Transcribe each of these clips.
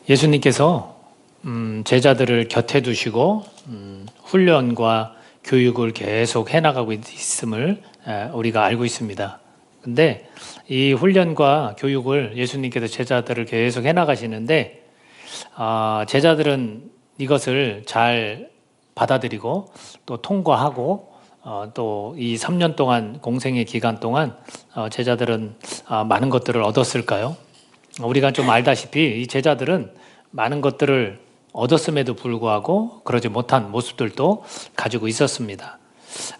예수님께서 제자들을 곁에 두시고 훈련과 교육을 계속 해나가고 있음을 우리가 알고 있습니다. 근데 이 훈련과 교육을 예수님께서 제자들을 계속 해나가시는데 제자들은 이것을 잘 받아들이고 또 통과하고 또 이 3년 동안 공생의 기간 동안 제자들은 많은 것들을 얻었을까요? 우리가 좀 알다시피 이 제자들은 많은 것들을 얻었음에도 불구하고 그러지 못한 모습들도 가지고 있었습니다.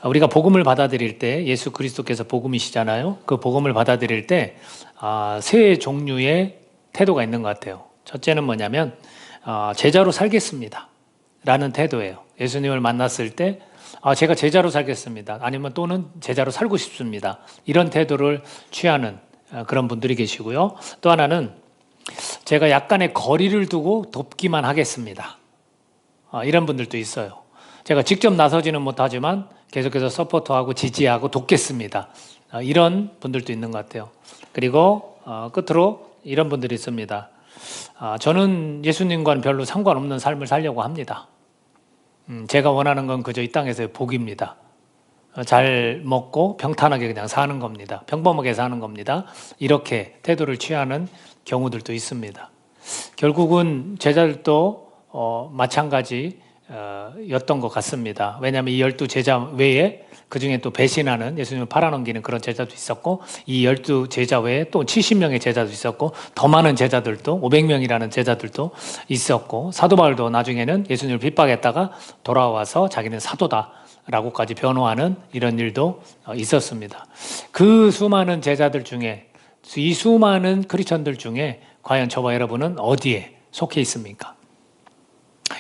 우리가 복음을 받아들일 때 예수 그리스도께서 복음이시잖아요. 그 복음을 받아들일 때 세 종류의 태도가 있는 것 같아요. 첫째는 뭐냐면 제자로 살겠습니다 라는 태도예요. 예수님을 만났을 때 제가 제자로 살겠습니다. 아니면 또는 제자로 살고 싶습니다. 이런 태도를 취하는 그런 분들이 계시고요. 또 하나는 제가 약간의 거리를 두고 돕기만 하겠습니다. 이런 분들도 있어요. 제가 직접 나서지는 못하지만 계속해서 서포트하고 지지하고 돕겠습니다. 이런 분들도 있는 것 같아요. 그리고 끝으로 이런 분들이 있습니다. 저는 예수님과는 별로 상관없는 삶을 살려고 합니다. 제가 원하는 건 그저 이 땅에서의 복입니다. 잘 먹고 평탄하게 그냥 사는 겁니다. 평범하게 사는 겁니다. 이렇게 태도를 취하는 경우들도 있습니다. 결국은 제자들도 마찬가지였던 것 같습니다. 왜냐하면 이 12제자 외에 그중에 또 배신하는 예수님을 팔아넘기는 그런 제자도 있었고 이 12제자 외에 또 70명의 제자도 있었고 더 많은 제자들도 500명이라는 제자들도 있었고 사도 바울도 나중에는 예수님을 핍박했다가 돌아와서 자기는 사도다 라고까지 변호하는 이런 일도 있었습니다. 그 수많은 제자들 중에 이 수많은 크리스천들 중에 과연 저와 여러분은 어디에 속해 있습니까?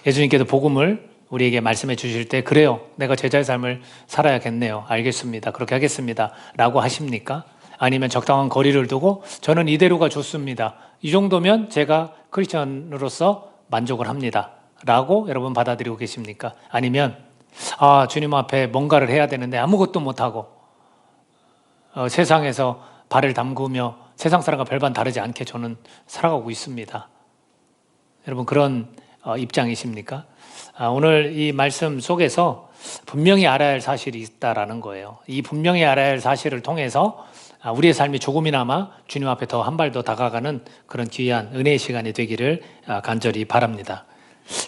예수님께서 복음을 우리에게 말씀해 주실 때 그래요, 내가 제자의 삶을 살아야겠네요, 알겠습니다, 그렇게 하겠습니다 라고 하십니까? 아니면 적당한 거리를 두고 저는 이대로가 좋습니다, 이 정도면 제가 크리스천으로서 만족을 합니다 라고 여러분 받아들이고 계십니까? 아니면 주님 앞에 뭔가를 해야 되는데 아무것도 못하고 세상에서 발을 담그며 세상 사람과 별반 다르지 않게 저는 살아가고 있습니다. 여러분 그런 입장이십니까? 오늘 이 말씀 속에서 분명히 알아야 할 사실이 있다라는 거예요. 이 분명히 알아야 할 사실을 통해서 우리의 삶이 조금이나마 주님 앞에 더 한 발 더 다가가는 그런 귀한 은혜의 시간이 되기를 간절히 바랍니다.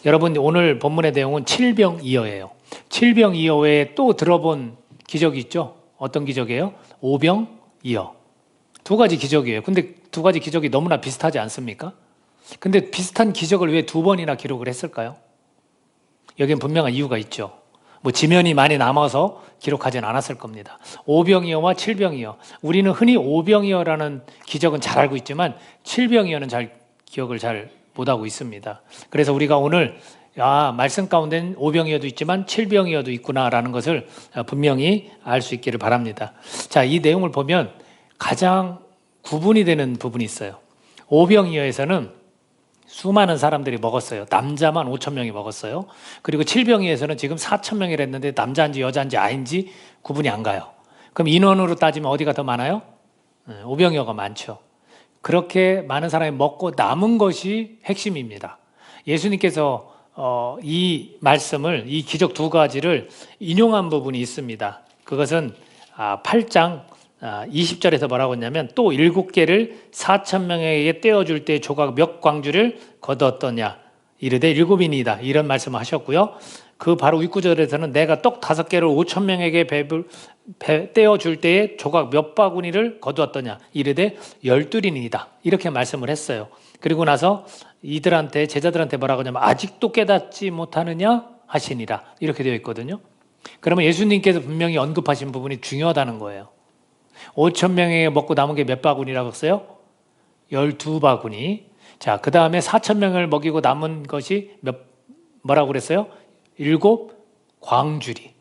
여러분 오늘 본문의 내용은 칠병이어예요. 칠병이어 외에 또 들어본 기적이 있죠? 어떤 기적이에요? 오병이어. 두 가지 기적이에요. 근데 두 가지 기적이 너무나 비슷하지 않습니까? 근데 비슷한 기적을 왜 두 번이나 기록을 했을까요? 여기엔 분명한 이유가 있죠. 지면이 많이 남아서 기록하진 않았을 겁니다. 오병이어와 칠병이어. 우리는 흔히 오병이어라는 기적은 잘 알고 있지만 칠병이어는 기억을 잘 못하고 있습니다. 그래서 우리가 오늘 말씀 가운데는 오병이어도 있지만 칠병이어도 있구나라는 것을 분명히 알 수 있기를 바랍니다. 자, 이 내용을 보면 가장 구분이 되는 부분이 있어요. 오병이어에서는 수많은 사람들이 먹었어요. 남자만 5,000명이 먹었어요. 그리고 칠병이어에서는 지금 4,000명이라 했는데 남자인지 여자인지 아인지 구분이 안 가요. 그럼 인원으로 따지면 어디가 더 많아요? 오병이어가 많죠. 그렇게 많은 사람이 먹고 남은 것이 핵심입니다. 예수님께서 이 말씀을, 이 기적 두 가지를 인용한 부분이 있습니다. 그것은 8장 20절에서 뭐라고 했냐면 또 7개를 4,000명에게 떼어줄 때 조각 몇 광주를 거두었더냐 이르되 7이니이다 이런 말씀을 하셨고요. 그 바로 윗구절에서는 내가 떡 5개를 5,000명에게 떼어줄 때에 조각 몇 바구니를 거두었더냐 이르되 12이니이다 이렇게 말씀을 했어요. 그리고 나서 이들한테 제자들한테 뭐라고 하냐면 아직도 깨닫지 못하느냐 하시니라 이렇게 되어 있거든요. 그러면 예수님께서 분명히 언급하신 부분이 중요하다는 거예요. 5,000명에게 먹고 남은 게 몇 바구니라고 했어요? 12바구니. 자, 그 다음에 4,000명을 먹이고 남은 것이 뭐라고 그랬어요? 7광주리.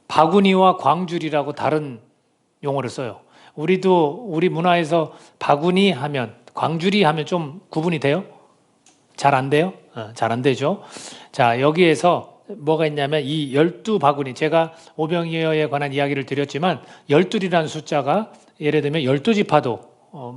바구니와 광주리라고 다른 용어를 써요. 우리 문화에서 바구니 하면 광주리 하면 좀 구분이 돼요? 잘 안 돼요? 잘 안 되죠. 자, 여기에서 뭐가 있냐면 이 12바구니, 제가 오병이어에 관한 이야기를 드렸지만 12이라는 숫자가 예를 들면 12지파도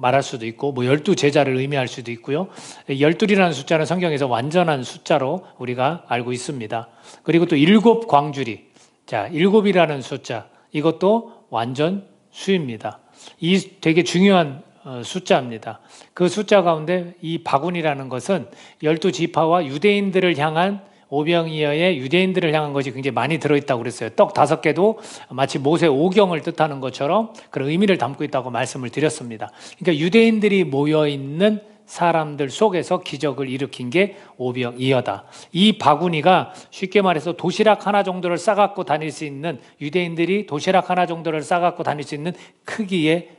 말할 수도 있고 12제자를 의미할 수도 있고요. 12이라는 숫자는 성경에서 완전한 숫자로 우리가 알고 있습니다. 그리고 또 7광주리. 자, 7이라는 숫자. 이것도 완전 수입니다. 이 되게 중요한 숫자입니다. 그 숫자 가운데 이 바구니라는 것은 12지파와 유대인들을 향한 오병이어의 유대인들을 향한 것이 굉장히 많이 들어있다고 그랬어요. 떡 5개도 마치 모세 오경을 뜻하는 것처럼 그런 의미를 담고 있다고 말씀을 드렸습니다. 그러니까 유대인들이 모여있는 사람들 속에서 기적을 일으킨 게 오병이어다. 이 바구니가 쉽게 말해서 도시락 하나 정도를 싸갖고 다닐 수 있는, 유대인들이 도시락 하나 정도를 싸갖고 다닐 수 있는 크기의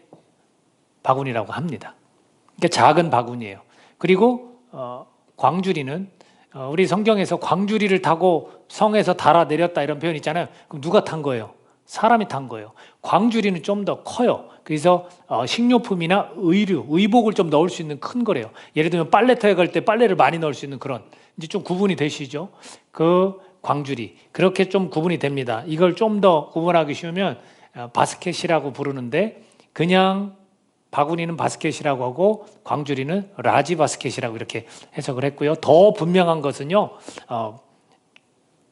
바구니라고 합니다. 그러니까 작은 바구니예요. 그리고 광주리는 우리 성경에서 광주리를 타고 성에서 달아 내렸다 이런 표현 있잖아요. 그럼 누가 탄 거예요? 사람이 탄 거예요. 광주리는 좀 더 커요. 그래서 식료품이나 의류, 의복을 좀 넣을 수 있는 큰 거래요. 예를 들면 빨래터에 갈 때 빨래를 많이 넣을 수 있는 그런, 이제 좀 구분이 되시죠? 그 광주리, 그렇게 좀 구분이 됩니다. 이걸 좀 더 구분하기 쉬우면 바스켓이라고 부르는데, 그냥 바구니는 바스켓이라고 하고 광주리는 라지 바스켓이라고 이렇게 해석을 했고요. 더 분명한 것은요,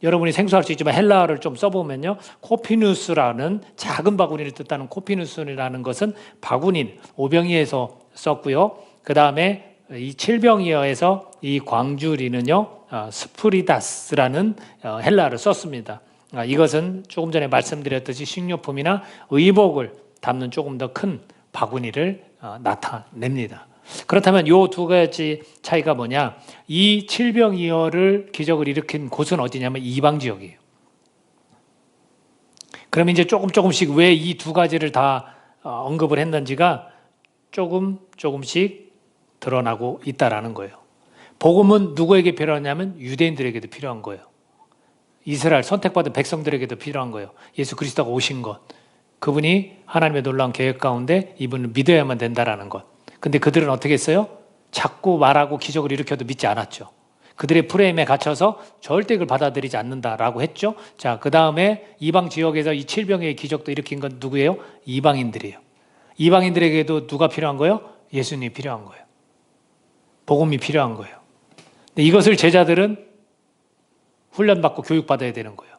여러분이 생소할 수 있지만 헬라어를 좀 써보면요, 코피누스라는 작은 바구니를 뜻하는 코피누스라는 것은 바구니, 오병이에서 썼고요. 그 다음에 이 칠병이어에서 이 광주리는요, 스프리다스라는 헬라어를 썼습니다. 이것은 조금 전에 말씀드렸듯이 식료품이나 의복을 담는 조금 더 큰 바구니를 나타냅니다. 그렇다면 이 두 가지 차이가 뭐냐? 이 칠병이어를 기적을 일으킨 곳은 어디냐면 이방 지역이에요. 그럼 이제 조금씩 왜 이 두 가지를 다 언급을 했는지가 조금씩 드러나고 있다라는 거예요. 복음은 누구에게 필요하냐면 유대인들에게도 필요한 거예요. 이스라엘 선택받은 백성들에게도 필요한 거예요. 예수 그리스도가 오신 것, 그분이 하나님의 놀라운 계획 가운데 이분을 믿어야만 된다라는 것. 근데 그들은 어떻게 했어요? 자꾸 말하고 기적을 일으켜도 믿지 않았죠. 그들의 프레임에 갇혀서 절대 그걸 받아들이지 않는다라고 했죠. 자, 그 다음에 이방 지역에서 이 칠병의 기적도 일으킨 건 누구예요? 이방인들이에요. 이방인들에게도 누가 필요한 거예요? 예수님이 필요한 거예요. 복음이 필요한 거예요. 근데 이것을 제자들은 훈련받고 교육받아야 되는 거예요.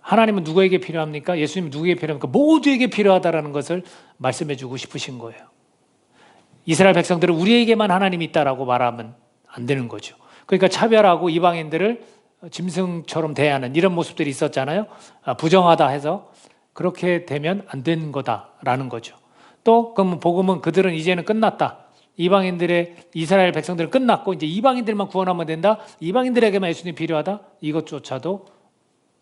하나님은 누구에게 필요합니까? 예수님은 누구에게 필요합니까? 모두에게 필요하다라는 것을 말씀해 주고 싶으신 거예요. 이스라엘 백성들은 우리에게만 하나님이 있다라고 말하면 안 되는 거죠. 그러니까 차별하고 이방인들을 짐승처럼 대하는 이런 모습들이 있었잖아요. 부정하다 해서 그렇게 되면 안 되는 거다라는 거죠. 또 그러면 복음은 그들은 이제는 끝났다. 이방인들의 이스라엘 백성들은 끝났고 이제 이방인들만 구원하면 된다. 이방인들에게만 예수님이 필요하다. 이것조차도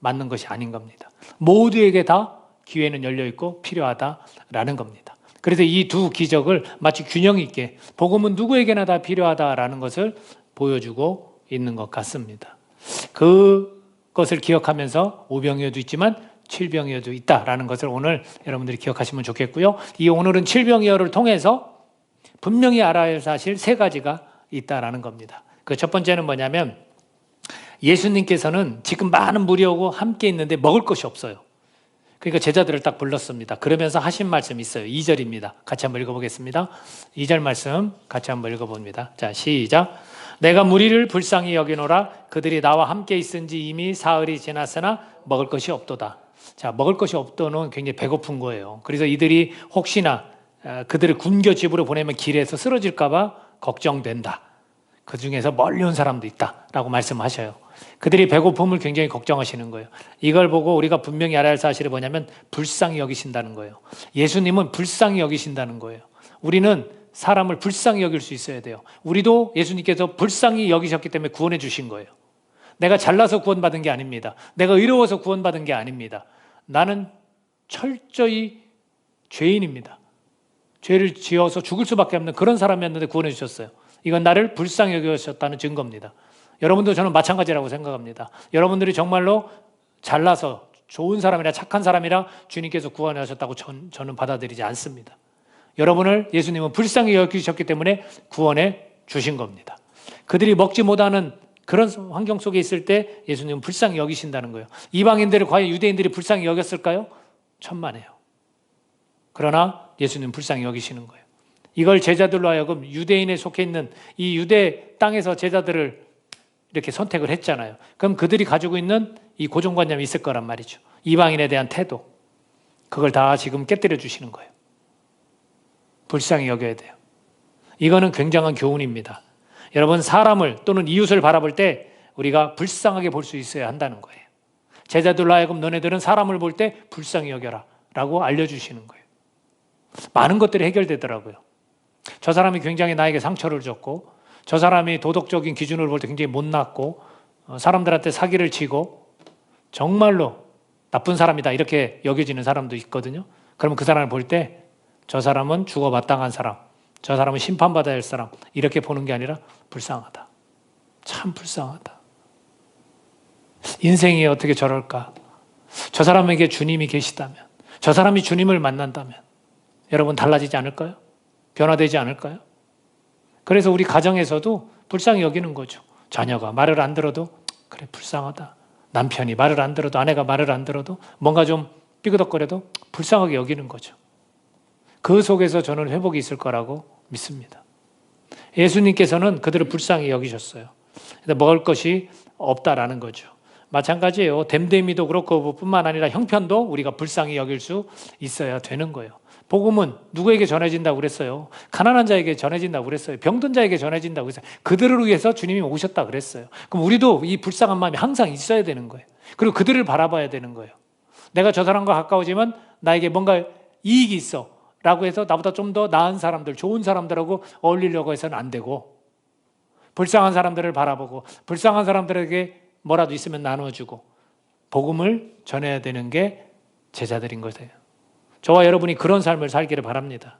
맞는 것이 아닌 겁니다. 모두에게 다 기회는 열려 있고 필요하다라는 겁니다. 그래서 이 두 기적을 마치 균형 있게 복음은 누구에게나 다 필요하다라는 것을 보여주고 있는 것 같습니다. 그것을 기억하면서 오병이어도 있지만 칠병이어도 있다라는 것을 오늘 여러분들이 기억하시면 좋겠고요. 이 오늘은 칠병이어를 통해서 분명히 알아야 할 사실 3가지가 있다라는 겁니다. 그 첫 번째는 뭐냐면 예수님께서는 지금 많은 무리하고 함께 있는데 먹을 것이 없어요. 그러니까 제자들을 딱 불렀습니다. 그러면서 하신 말씀이 있어요. 2절입니다. 같이 한번 읽어보겠습니다. 2절 말씀 같이 한번 읽어봅니다. 자, 시작. 내가 무리를 불쌍히 여기노라. 그들이 나와 함께 있은지 이미 사흘이 지났으나 먹을 것이 없도다. 자, 먹을 것이 없도는 굉장히 배고픈 거예요. 그래서 이들이 혹시나 그들을 굶겨 집으로 보내면 길에서 쓰러질까 봐 걱정된다. 그 중에서 멀리 온 사람도 있다라고 말씀하셔요. 그들이 배고픔을 굉장히 걱정하시는 거예요. 이걸 보고 우리가 분명히 알아야 할 사실이 뭐냐면 불쌍히 여기신다는 거예요. 예수님은 불쌍히 여기신다는 거예요. 우리는 사람을 불쌍히 여길 수 있어야 돼요. 우리도 예수님께서 불쌍히 여기셨기 때문에 구원해 주신 거예요. 내가 잘나서 구원받은 게 아닙니다. 내가 의로워서 구원받은 게 아닙니다. 나는 철저히 죄인입니다. 죄를 지어서 죽을 수밖에 없는 그런 사람이었는데 구원해 주셨어요. 이건 나를 불쌍히 여기셨다는 증거입니다. 여러분도 저는 마찬가지라고 생각합니다. 여러분들이 정말로 잘나서 좋은 사람이라 착한 사람이라 주님께서 구원하셨다고 저는 받아들이지 않습니다. 여러분을 예수님은 불쌍히 여기셨기 때문에 구원해 주신 겁니다. 그들이 먹지 못하는 그런 환경 속에 있을 때 예수님은 불쌍히 여기신다는 거예요. 이방인들을 과연 유대인들이 불쌍히 여겼을까요? 천만에요. 그러나 예수님은 불쌍히 여기시는 거예요. 이걸 제자들로 하여금 유대인에 속해 있는 이 유대 땅에서 제자들을 이렇게 선택을 했잖아요. 그럼 그들이 가지고 있는 이 고정관념이 있을 거란 말이죠. 이방인에 대한 태도. 그걸 다 지금 깨뜨려 주시는 거예요. 불쌍히 여겨야 돼요. 이거는 굉장한 교훈입니다. 여러분, 사람을 또는 이웃을 바라볼 때 우리가 불쌍하게 볼 수 있어야 한다는 거예요. 제자들로 하여금 너네들은 사람을 볼 때 불쌍히 여겨라 라고 알려주시는 거예요. 많은 것들이 해결되더라고요. 저 사람이 굉장히 나에게 상처를 줬고, 저 사람이 도덕적인 기준을 볼 때 굉장히 못났고, 사람들한테 사기를 치고 정말로 나쁜 사람이다 이렇게 여겨지는 사람도 있거든요. 그러면 그 사람을 볼 때 저 사람은 죽어 마땅한 사람, 저 사람은 심판받아야 할 사람 이렇게 보는 게 아니라 불쌍하다. 참 불쌍하다. 인생이 어떻게 저럴까? 저 사람에게 주님이 계시다면, 저 사람이 주님을 만난다면 여러분 달라지지 않을까요? 변화되지 않을까요? 그래서 우리 가정에서도 불쌍히 여기는 거죠. 자녀가 말을 안 들어도 그래 불쌍하다. 남편이 말을 안 들어도, 아내가 말을 안 들어도, 뭔가 좀 삐그덕거려도 불쌍하게 여기는 거죠. 그 속에서 저는 회복이 있을 거라고 믿습니다. 예수님께서는 그들을 불쌍히 여기셨어요. 먹을 것이 없다라는 거죠. 마찬가지예요. 댐댐이도 그렇고 뿐만 아니라 형편도 우리가 불쌍히 여길 수 있어야 되는 거예요. 복음은 누구에게 전해진다고 그랬어요? 가난한 자에게 전해진다고 그랬어요. 병든 자에게 전해진다고 그랬어요. 그들을 위해서 주님이 오셨다 그랬어요. 그럼 우리도 이 불쌍한 마음이 항상 있어야 되는 거예요. 그리고 그들을 바라봐야 되는 거예요. 내가 저 사람과 가까워지면 나에게 뭔가 이익이 있어 라고 해서 나보다 좀 더 나은 사람들, 좋은 사람들하고 어울리려고 해서는 안 되고, 불쌍한 사람들을 바라보고 불쌍한 사람들에게 뭐라도 있으면 나눠주고 복음을 전해야 되는 게 제자들인 거예요. 저와 여러분이 그런 삶을 살기를 바랍니다.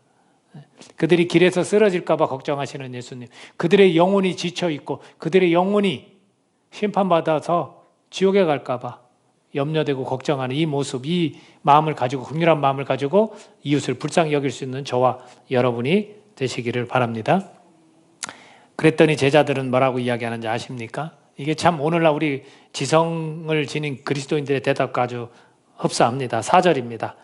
그들이 길에서 쓰러질까 봐 걱정하시는 예수님, 그들의 영혼이 지쳐있고 그들의 영혼이 심판받아서 지옥에 갈까 봐 염려되고 걱정하는 이 모습, 이 마음을 가지고, 긍휼한 마음을 가지고 이웃을 불쌍히 여길 수 있는 저와 여러분이 되시기를 바랍니다. 그랬더니 제자들은 뭐라고 이야기하는지 아십니까? 이게 참 오늘날 우리 지성을 지닌 그리스도인들의 대답과 아주 흡사합니다. 4절입니다.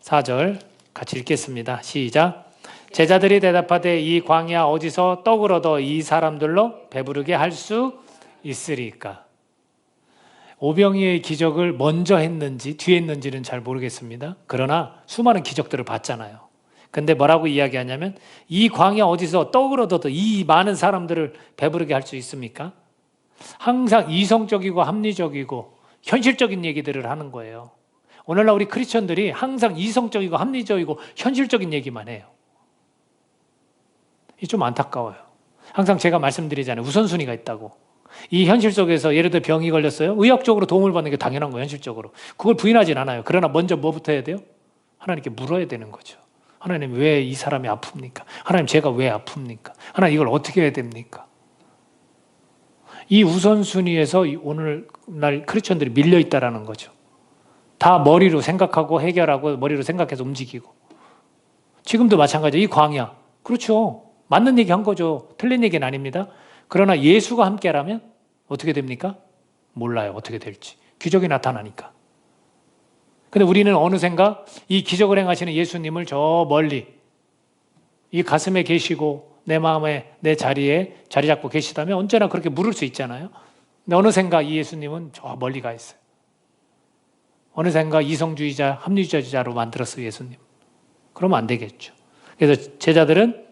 4절 같이 읽겠습니다. 시작. 제자들이 대답하되 이 광야 어디서 떡을 얻어 이 사람들로 배부르게 할 수 있으리까? 오병이의 기적을 먼저 했는지 뒤에 했는지는 잘 모르겠습니다. 그러나 수많은 기적들을 봤잖아요. 근데 뭐라고 이야기하냐면 이 광야 어디서 떡을 얻어도 이 많은 사람들을 배부르게 할 수 있습니까? 항상 이성적이고 합리적이고 현실적인 얘기들을 하는 거예요. 오늘날 우리 크리스천들이 항상 이성적이고 합리적이고 현실적인 얘기만 해요. 이게 좀 안타까워요. 항상 제가 말씀드리잖아요. 우선순위가 있다고. 이 현실 속에서 예를 들어 병이 걸렸어요. 의학적으로 도움을 받는 게 당연한 거예요. 현실적으로. 그걸 부인하진 않아요. 그러나 먼저 뭐부터 해야 돼요? 하나님께 물어야 되는 거죠. 하나님, 왜 이 사람이 아픕니까? 하나님, 제가 왜 아픕니까? 하나님, 이걸 어떻게 해야 됩니까? 이 우선순위에서 오늘날 크리스천들이 밀려있다라는 거죠. 다 머리로 생각하고 해결하고 머리로 생각해서 움직이고. 지금도 마찬가지예요. 이 광야. 그렇죠. 맞는 얘기 한 거죠. 틀린 얘기는 아닙니다. 그러나 예수가 함께라면 어떻게 됩니까? 몰라요. 어떻게 될지. 기적이 나타나니까. 근데 우리는 어느샌가 이 기적을 행하시는 예수님을 저 멀리 이 가슴에 계시고 내 마음에 내 자리에 자리 잡고 계시다면 언제나 그렇게 물을 수 있잖아요. 근데 어느샌가 이 예수님은 저 멀리 가 있어요. 어느샌가 이성주의자, 합리주의자로 만들었어요. 예수님. 그러면 안 되겠죠. 그래서 제자들은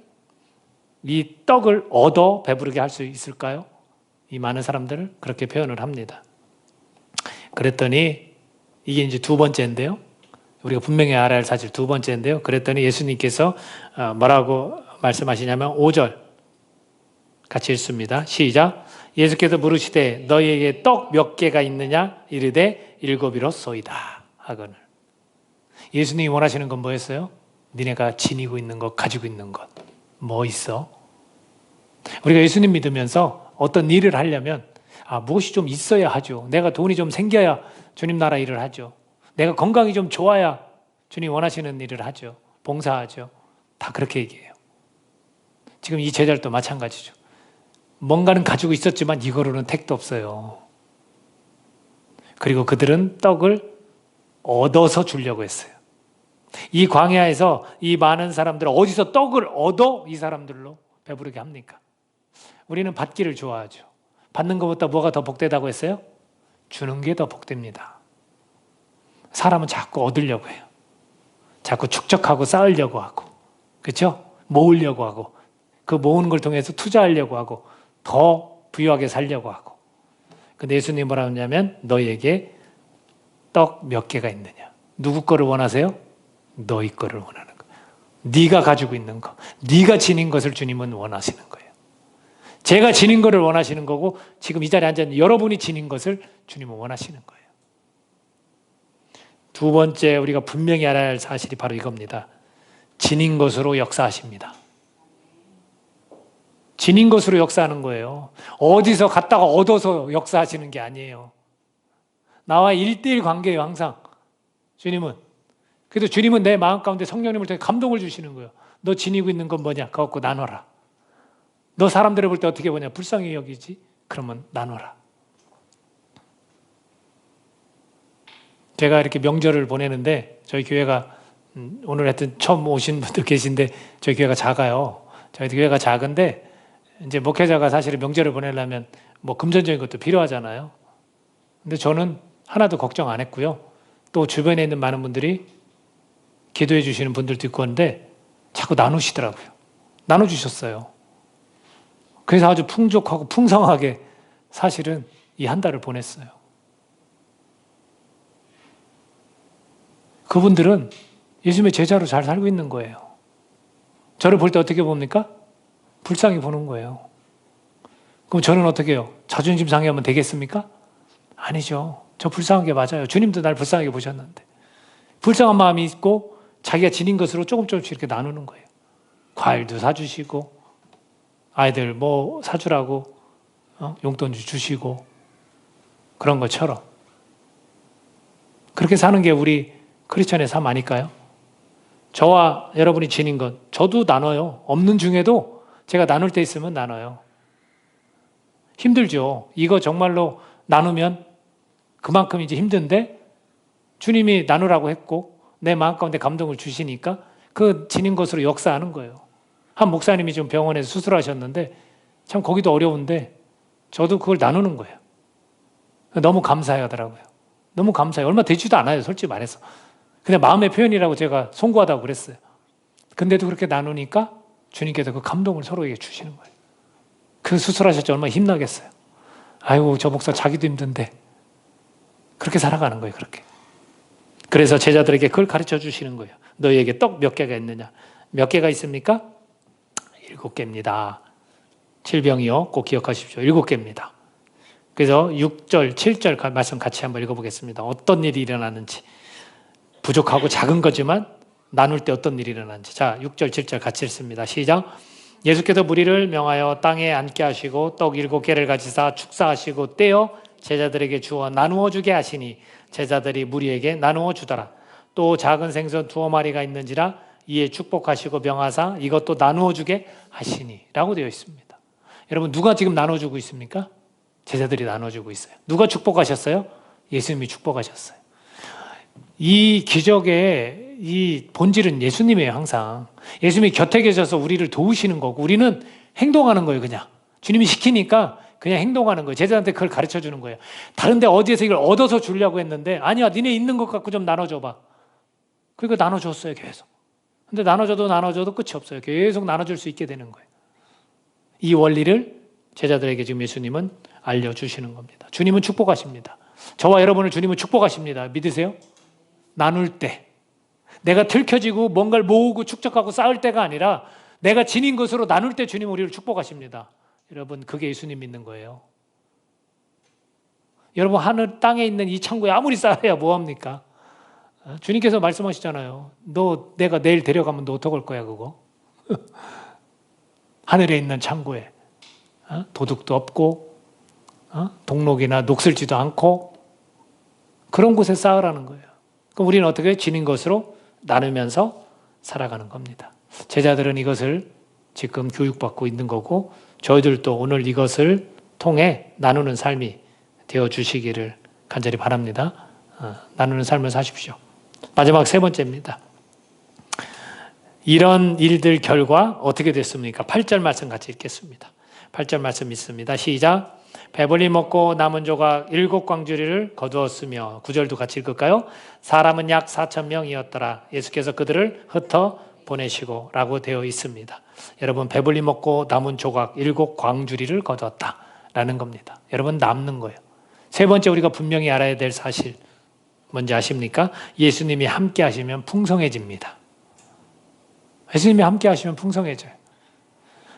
이 떡을 얻어 배부르게 할 수 있을까요? 이 많은 사람들을 그렇게 표현을 합니다. 그랬더니 이게 이제 두 번째인데요. 우리가 분명히 알아야 할 사실 두 번째인데요. 그랬더니 예수님께서 뭐라고 말씀하시냐면 5절 같이 읽습니다. 시작. 예수께서 물으시되 너희에게 떡 몇 개가 있느냐? 이르되 7이로소이다 하거늘. 예수님이 원하시는 건 뭐였어요? 니네가 지니고 있는 것, 가지고 있는 것. 뭐 있어? 우리가 예수님 믿으면서 어떤 일을 하려면 무엇이 좀 있어야 하죠. 내가 돈이 좀 생겨야 주님 나라 일을 하죠. 내가 건강이 좀 좋아야 주님 원하시는 일을 하죠. 봉사하죠. 다 그렇게 얘기해요. 지금 이 제자들도 마찬가지죠. 뭔가는 가지고 있었지만 이거로는 택도 없어요. 그리고 그들은 떡을 얻어서 주려고 했어요. 이 광야에서 이 많은 사람들 어디서 떡을 얻어 이 사람들로 배부르게 합니까? 우리는 받기를 좋아하죠. 받는 것보다 뭐가 더 복되다고 했어요? 주는 게 더 복됩니다. 사람은 자꾸 얻으려고 해요. 자꾸 축적하고 쌓으려고 하고, 그렇죠? 모으려고 하고, 그 모으는 걸 통해서 투자하려고 하고, 더 부유하게 살려고 하고. 근데 예수님이 뭐라 하냐면 너희에게 떡 몇 개가 있느냐? 누구 거를 원하세요? 너희 거를 원하는 거. 네가 가지고 있는 거, 네가 지닌 것을 주님은 원하시는 거예요. 제가 지닌 것을 원하시는 거고 지금 이 자리에 앉아있는 여러분이 지닌 것을 주님은 원하시는 거예요. 두 번째 우리가 분명히 알아야 할 사실이 바로 이겁니다. 지닌 것으로 역사하십니다. 지닌 것으로 역사하는 거예요. 어디서 갔다가 얻어서 역사하시는 게 아니에요. 나와 1대1 관계예요, 항상. 주님은. 그래도 주님은 내 마음 가운데 성령님을 통해 감동을 주시는 거예요. 너 지니고 있는 건 뭐냐? 그거 갖고 나눠라. 너 사람들을 볼 때 어떻게 보냐? 불쌍히 여기지? 그러면 나눠라. 제가 이렇게 명절을 보내는데 저희 교회가 오늘 하여튼 처음 오신 분들 계신데 저희 교회가 작아요. 저희 교회가 작은데 이제 목회자가 사실은 명절을 보내려면 뭐 금전적인 것도 필요하잖아요. 근데 저는 하나도 걱정 안 했고요. 또 주변에 있는 많은 분들이 기도해 주시는 분들도 있고 한데 자꾸 나누시더라고요. 나눠주셨어요. 그래서 아주 풍족하고 풍성하게 사실은 이 한 달을 보냈어요. 그분들은 예수님의 제자로 잘 살고 있는 거예요. 저를 볼 때 어떻게 봅니까? 불쌍히 보는 거예요. 그럼 저는 어떻게 해요? 자존심 상해하면 되겠습니까? 아니죠. 저 불쌍한 게 맞아요. 주님도 날 불쌍하게 보셨는데. 불쌍한 마음이 있고 자기가 지닌 것으로 조금씩 이렇게 나누는 거예요. 과일도 사주시고 아이들 뭐 사주라고 용돈 주시고 그런 것처럼 그렇게 사는 게 우리 크리스천의 삶 아닐까요? 저와 여러분이 지닌 것 저도 나눠요. 없는 중에도 제가 나눌 때 있으면 나눠요. 힘들죠. 이거 정말로 나누면 그만큼 이제 힘든데 주님이 나누라고 했고 내 마음 가운데 감동을 주시니까 그 지닌 것으로 역사하는 거예요. 한 목사님이 좀 병원에서 수술하셨는데 참 거기도 어려운데 저도 그걸 나누는 거예요. 너무 감사해 하더라고요. 너무 감사해요. 얼마 되지도 않아요. 솔직히 말해서. 그냥 마음의 표현이라고 제가 송구하다고 그랬어요. 근데도 그렇게 나누니까 주님께서 그 감동을 서로에게 주시는 거예요. 그 수술하셨죠. 얼마나 힘나겠어요. 아이고 저 목사 자기도 힘든데 그렇게 살아가는 거예요. 그렇게. 그래서 제자들에게 그걸 가르쳐 주시는 거예요. 너희에게 떡 몇 개가 있느냐? 몇 개가 있습니까? 7개입니다. 7병이요. 꼭 기억하십시오. 7개입니다. 그래서 6절, 7절 말씀 같이 한번 읽어보겠습니다. 어떤 일이 일어나는지. 부족하고 작은 거지만 나눌 때 어떤 일이 일어나는지. 자, 6절, 7절 같이 읽습니다. 시작. 예수께서 무리를 명하여 땅에 앉게 하시고 떡 7개를 가지사 축사하시고 떼어 제자들에게 주어 나누어 주게 하시니 제자들이 무리에게 나누어 주더라. 또 작은 생선 2마리가 있는지라 이에 축복하시고 명하사 이것도 나누어 주게 하시니 라고 되어 있습니다. 여러분 누가 지금 나눠주고 있습니까? 제자들이 나눠주고 있어요. 누가 축복하셨어요? 예수님이 축복하셨어요. 이 기적의 이 본질은 예수님이에요. 항상 예수님이 곁에 계셔서 우리를 도우시는 거고 우리는 행동하는 거예요. 그냥 주님이 시키니까 그냥 행동하는 거예요. 제자한테 그걸 가르쳐 주는 거예요. 다른데 어디에서 이걸 얻어서 주려고 했는데 아니야 니네 있는 것 갖고 좀 나눠줘봐. 그러니까 나눠줬어요. 계속. 근데 나눠줘도 끝이 없어요. 계속 나눠줄 수 있게 되는 거예요. 이 원리를 제자들에게 지금 예수님은 알려주시는 겁니다. 주님은 축복하십니다. 저와 여러분을 주님은 축복하십니다. 믿으세요? 나눌 때 내가 들켜지고 뭔가를 모으고 축적하고 쌓을 때가 아니라 내가 지닌 것으로 나눌 때 주님 우리를 축복하십니다. 여러분 그게 예수님 믿는 거예요. 여러분 하늘 땅에 있는 이 창고에 아무리 쌓아야 뭐합니까? 주님께서 말씀하시잖아요. 내가 내일 데려가면 너 어떡할 거야 그거? 하늘에 있는 창고에 도둑도 없고 동록이나 녹슬지도 않고 그런 곳에 쌓으라는 거예요. 그럼 우리는 어떻게 지닌 것으로 나누면서 살아가는 겁니다. 제자들은 이것을 지금 교육받고 있는 거고 저희들도 오늘 이것을 통해 나누는 삶이 되어주시기를 간절히 바랍니다. 나누는 삶을 사십시오. 마지막 세 번째입니다. 이런 일들 결과 어떻게 됐습니까? 8절 말씀 같이 읽겠습니다. 8절 말씀 있습니다. 시작. 배불리 먹고 남은 조각 7광주리를 거두었으며 9절도 같이 읽을까요? 사람은 약 4,000명이었더라. 예수께서 그들을 흩어 보내시고 라고 되어 있습니다. 여러분, 배불리 먹고 남은 조각 7광주리를 거두었다 라는 겁니다. 여러분, 남는 거예요. 세 번째 우리가 분명히 알아야 될 사실 뭔지 아십니까? 예수님이 함께 하시면 풍성해집니다. 예수님이 함께 하시면 풍성해져요.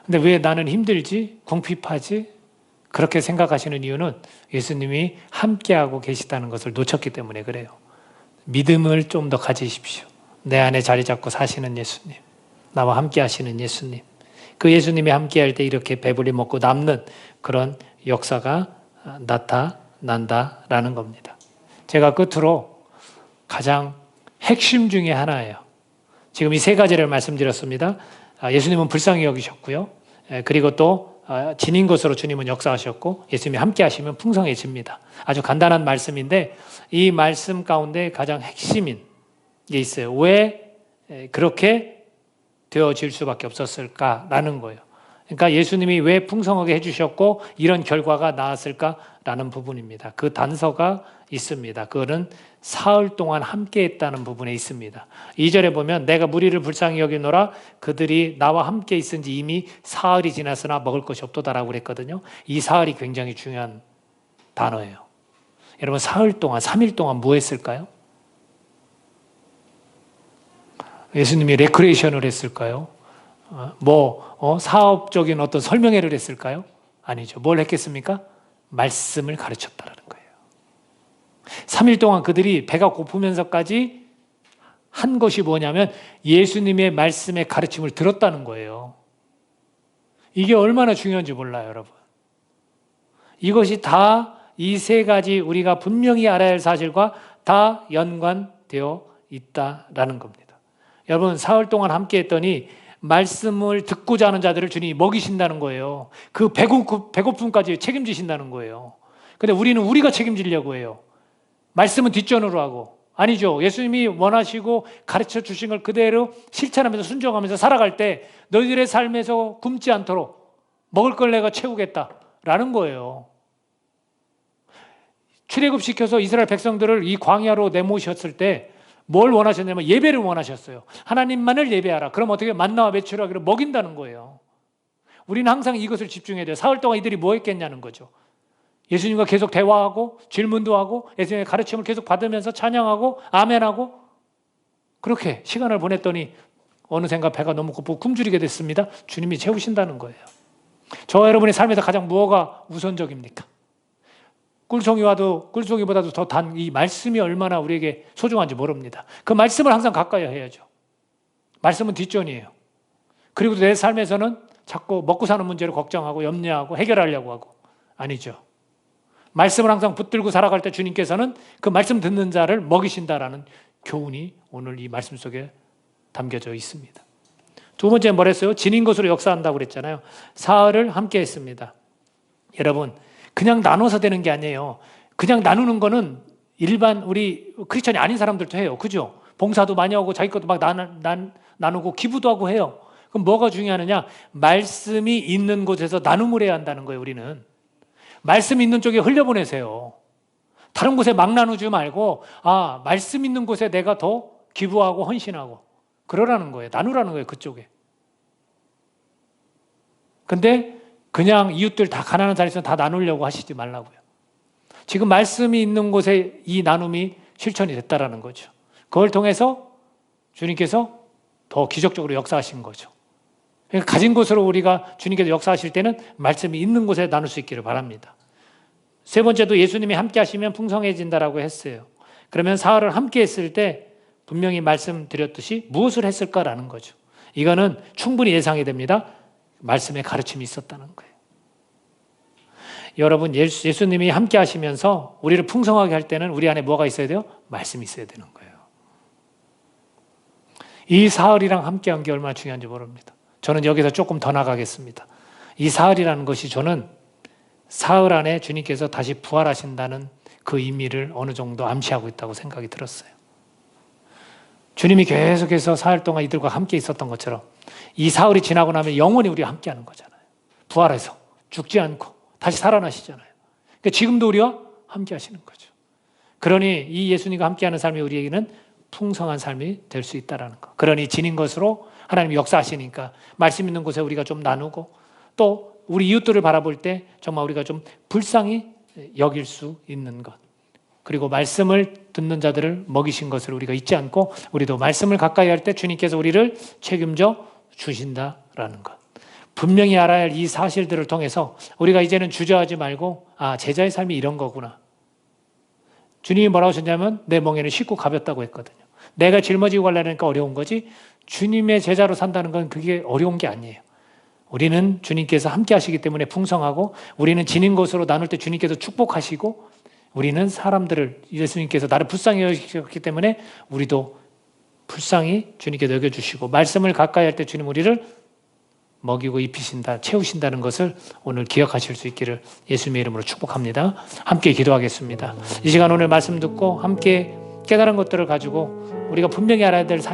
근데 왜 나는 힘들지? 궁핍하지? 그렇게 생각하시는 이유는 예수님이 함께하고 계시다는 것을 놓쳤기 때문에 그래요. 믿음을 좀 더 가지십시오. 내 안에 자리 잡고 사시는 예수님, 나와 함께 하시는 예수님, 그 예수님이 함께 할 때 이렇게 배불리 먹고 남는 그런 역사가 나타난다라는 겁니다. 제가 끝으로 가장 핵심 중에 하나예요. 지금 이 세 가지를 말씀드렸습니다. 예수님은 불쌍히 여기셨고요. 그리고 또 지닌 것으로 주님은 역사하셨고 예수님이 함께 하시면 풍성해집니다. 아주 간단한 말씀인데 이 말씀 가운데 가장 핵심인 게 있어요. 왜 그렇게 되어질 수밖에 없었을까라는 거예요. 그러니까 예수님이 왜 풍성하게 해주셨고 이런 결과가 나왔을까라는 부분입니다. 그 단서가 있습니다. 그거는 사흘 동안 함께 했다는 부분에 있습니다. 2절에 보면 내가 무리를 불쌍히 여기노라 그들이 나와 함께 있은지 이미 사흘이 지났으나 먹을 것이 없도다라고 그랬거든요. 이 사흘이 굉장히 중요한 단어예요. 여러분, 사흘 동안 3일 동안 뭐 했을까요? 예수님이 레크레이션을 했을까요? 사업적인 어떤 설명회를 했을까요? 아니죠. 뭘 했겠습니까? 말씀을 가르쳤다라는 거예요. 3일 동안 그들이 배가 고프면서까지 한 것이 뭐냐면 예수님의 말씀의 가르침을 들었다는 거예요. 이게 얼마나 중요한지 몰라요, 여러분. 이것이 다 이 세 가지 우리가 분명히 알아야 할 사실과 다 연관되어 있다라는 겁니다. 여러분, 사흘 동안 함께 했더니 말씀을 듣고자 하는 자들을 주님이 먹이신다는 거예요. 그 배고픔까지 책임지신다는 거예요. 근데 우리는 우리가 책임지려고 해요. 말씀은 뒷전으로 하고. 아니죠. 예수님이 원하시고 가르쳐 주신 걸 그대로 실천하면서 순종하면서 살아갈 때 너희들의 삶에서 굶지 않도록 먹을 걸 내가 채우겠다라는 거예요. 출애굽시켜서 이스라엘 백성들을 이 광야로 내모셨을 때 뭘 원하셨냐면 예배를 원하셨어요. 하나님만을 예배하라. 그럼 어떻게 만나와 메추라기를 먹인다는 거예요. 우리는 항상 이것을 집중해야 돼요. 사흘 동안 이들이 뭐 했겠냐는 거죠. 예수님과 계속 대화하고 질문도 하고 예수님의 가르침을 계속 받으면서 찬양하고 아멘하고 그렇게 시간을 보냈더니 어느샌가 배가 너무 고프고 굶주리게 됐습니다. 주님이 채우신다는 거예요. 저와 여러분의 삶에서 가장 무엇가 우선적입니까? 꿀송이보다도 더 단 이 말씀이 얼마나 우리에게 소중한지 모릅니다. 그 말씀을 항상 가까이 해야죠. 말씀은 뒷전이에요. 그리고 내 삶에서는 자꾸 먹고 사는 문제를 걱정하고 염려하고 해결하려고 하고 아니죠. 말씀을 항상 붙들고 살아갈 때 주님께서는 그 말씀 듣는 자를 먹이신다라는 교훈이 오늘 이 말씀 속에 담겨져 있습니다. 두 번째 뭐랬어요? 지닌 것으로 역사한다고 그랬잖아요. 사흘을 함께 했습니다. 여러분, 그냥 나눠서 되는 게 아니에요. 그냥 나누는 거는 일반 우리 크리스천이 아닌 사람들도 해요. 그죠? 봉사도 많이 하고 자기 것도 막 나누고 기부도 하고 해요. 그럼 뭐가 중요하느냐? 말씀이 있는 곳에서 나눔을 해야 한다는 거예요, 우리는. 말씀이 있는 쪽에 흘려보내세요. 다른 곳에 막 나누지 말고 말씀 있는 곳에 내가 더 기부하고 헌신하고 그러라는 거예요. 나누라는 거예요, 그쪽에. 근데 그냥 이웃들 다 가난한 자리에서 다 나누려고 하시지 말라고요. 지금 말씀이 있는 곳에 이 나눔이 실천이 됐다라는 거죠. 그걸 통해서 주님께서 더 기적적으로 역사하신 거죠. 그러니까 가진 것으로 우리가 주님께서 역사하실 때는 말씀이 있는 곳에 나눌 수 있기를 바랍니다. 세 번째도 예수님이 함께 하시면 풍성해진다라고 했어요. 그러면 사흘을 함께 했을 때 분명히 말씀드렸듯이 무엇을 했을까라는 거죠. 이거는 충분히 예상이 됩니다. 말씀의 가르침이 있었다는 거예요. 여러분, 예수님이 함께 하시면서 우리를 풍성하게 할 때는 우리 안에 뭐가 있어야 돼요? 말씀이 있어야 되는 거예요. 이 사흘이랑 함께한 게 얼마나 중요한지 모릅니다. 저는 여기서 조금 더 나가겠습니다. 이 사흘이라는 것이 저는 사흘 안에 주님께서 다시 부활하신다는 그 의미를 어느 정도 암시하고 있다고 생각이 들었어요. 주님이 계속해서 사흘 동안 이들과 함께 있었던 것처럼 이 사흘이 지나고 나면 영원히 우리와 함께 하는 거잖아요. 부활해서 죽지 않고 다시 살아나시잖아요. 그러니까 지금도 우리와 함께 하시는 거죠. 그러니 이 예수님과 함께하는 삶이 우리에게는 풍성한 삶이 될 수 있다는 것. 그러니 지닌 것으로 하나님이 역사하시니까 말씀 있는 곳에 우리가 좀 나누고 또 우리 이웃들을 바라볼 때 정말 우리가 좀 불쌍히 여길 수 있는 것. 그리고 말씀을 듣는 자들을 먹이신 것을 우리가 잊지 않고 우리도 말씀을 가까이 할 때 주님께서 우리를 책임져 주신다라는 것. 분명히 알아야 할 이 사실들을 통해서 우리가 이제는 주저하지 말고 제자의 삶이 이런 거구나. 주님이 뭐라고 하셨냐면 내 멍에는 쉽고 가볍다고 했거든요. 내가 짊어지고 가려니까 어려운 거지 주님의 제자로 산다는 건 그게 어려운 게 아니에요. 우리는 주님께서 함께 하시기 때문에 풍성하고 우리는 지닌 것으로 나눌 때 주님께서 축복하시고 우리는 사람들을 예수님께서 나를 불쌍히 여기셨기 때문에 우리도 불쌍히 주님께서 여겨주시고 말씀을 가까이 할 때 주님 우리를 먹이고 입히신다, 채우신다는 것을 오늘 기억하실 수 있기를 예수님의 이름으로 축복합니다. 함께 기도하겠습니다. 이 시간 오늘 말씀 듣고 함께 깨달은 것들을 가지고 우리가 분명히 알아야 될 사실